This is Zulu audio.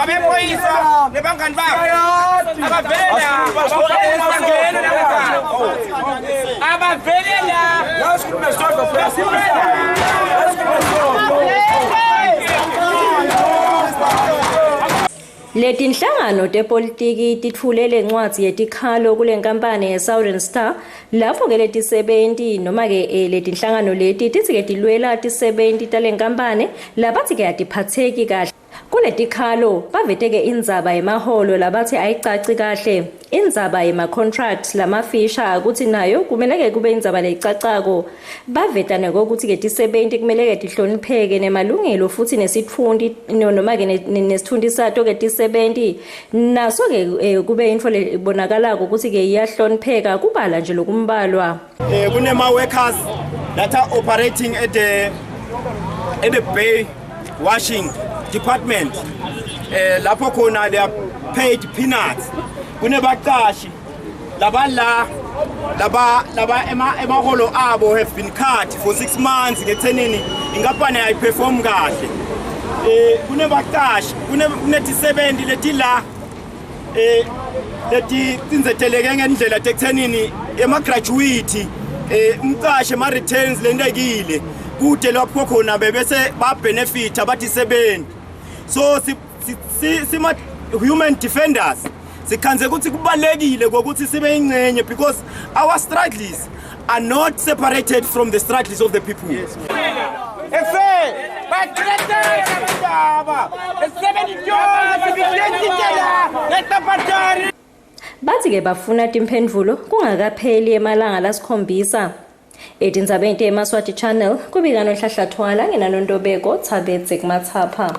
wabeboyisa nebangani babo abavelela Leti nhlangano tepolitiki titfulele ncwadzi yetikhalo kule nkampani ye-Southern Star lapho ke leti sebenti noma ke leti nhlangano leti tithi ke tilwela tisebenti tale nkampani labathi ke atiphatheki kahle kuleti khalo bavete ke indzaba yemaholo labathi ayicaci kahle indzaba yema-contract lamafisha ukuthi nayo kumele ke kube indzaba leyicacako baveta nekokuthi ke tisebenti kumele ke tihlonipheke nemalungelo futhi nesitfundi noma ke nesithundi sato ke tisebenti naso ke kube info lebonakalako ukuthi ke iyahlonipheka kubala nje lokumbalwa kunema workers that are operating at the bay washing department lapho khona they are paid peanuts kunebaqashi laba emaholo abo have been cut for 6 months ngethenini inkampani ayiperform kahle kunebaqashi kunetisebenzi leti la leti tinzeteleke ngendlela tekuthenini ema-graduate umqashi ema-returns lendekile kude lapho khona bebese ba-benefit abatisebenzi so sima-human defenders sikhanze ukuthi kubalekile kokuthi sibe ingcenye because our struggles are not separated from the struggles of the people. Yes. Bathi ke bafuna timphendvulo kungakapheli emalanga lasikhombisa etindzabeni teMaswati Channel kubika noHlahlathwala ngenanontobeko Thabetse kumathapha.